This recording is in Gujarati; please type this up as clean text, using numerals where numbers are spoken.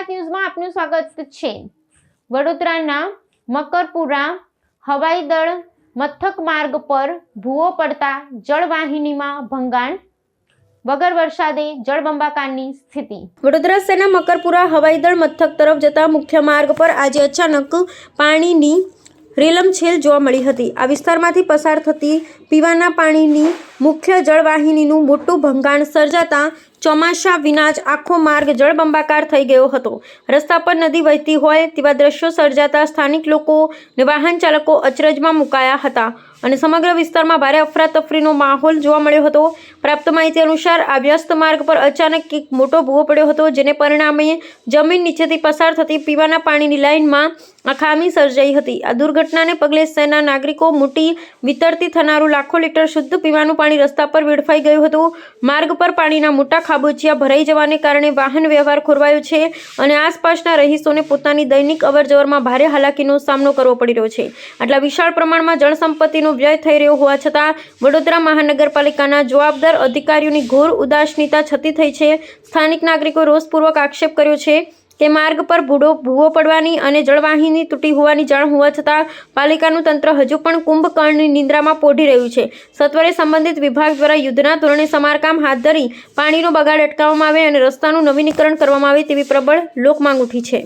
ન્યૂઝમાં આપનું સ્વાગત છે। વડોદરાના મકરપુરા હવાઈ દળ મથક માર્ગ પર ભૂવો પડતા જળવાહિનીમાં ભંગાણ, વગર વરસાદે જળબંબાકારની સ્થિતિ। વડોદરા શહેરના મકરપુરા હવાઈ દળ મથક તરફ જતા મુખ્ય માર્ગ પર આજે અચાનક પાણીની રેલમછેલ જોવા મળી હતી। આ વિસ્તારમાંથી પસાર થતી પીવાના પાણીની મુખ્ય જળવાહિનીનું મોટું ભંગાણ સર્જાતા ચોમાસા વિના જ આખો માર્ગ જળબંબાકાર થઈ ગયો હતો। રસ્તા પર નદી વહેતી હોય તેવા દ્રશ્યો સર્જાતા સ્થાનિક લોકો અને વાહન ચાલકો અચરજમાં મુકાયા હતા અને સમગ્ર વિસ્તારમાં ભારે અફરાતફરીનો માહોલ જોવા મળ્યો હતો। પ્રાપ્ત માહિતી અનુસાર આ વ્યસ્ત માર્ગ પર અચાનક એક મોટો ભૂવો પડ્યો હતો, જેને પરિણામે જમીન નીચેથી પસાર થતી પીવાના પાણીની લાઇનમાં ખામી સર્જાઈ હતી। આ દુર્ઘટનાને પગલે શહેરના નાગરિકો મોટી વિતરતી થનારું લાખો લીટર શુદ્ધ પીવાનું પાણી રસ્તા પર વેડફાઈ ગયું હતું। માર્ગ પર પાણીના મોટા ખાબોચિયા ભરાઈ જવાને કારણે વાહન વ્યવહાર ખોરવાયો છે અને આસપાસના રહીશોને પોતાની દૈનિક અવરજવરમાં ભારે હાલાકીનો સામનો કરવો પડી રહ્યો છે। આટલા વિશાળ પ્રમાણમાં જળ સંપત્તિનો વ્યય થઈ રહ્યો હોવા છતાં વડોદરા મહાનગરપાલિકાના જવાબદાર અધિકારીઓની ઘોર ઉદાસીનતા છતી થઈ છે। સ્થાનિક નાગરિકોએ રોષપૂર્વક આક્ષેપ કર્યો છે કે માર્ગ પર ભૂવો પડવાની અને જળવાહિની તૂટી હોવાની જાણ હોવા છતાં પાલિકાનું તંત્ર હજુ પણ કુંભકર્ણની નિંદ્રામાં પોઢી રહ્યું છે। સત્વરે સંબંધિત વિભાગ દ્વારા યુદ્ધના ધોરણે સમારકામ હાથ ધરી પાણીનો બગાડ અટકાવવામાં આવે અને રસ્તાનું નવીનીકરણ કરવામાં આવે તેવી પ્રબળ લોકમાંગ ઉઠી છે।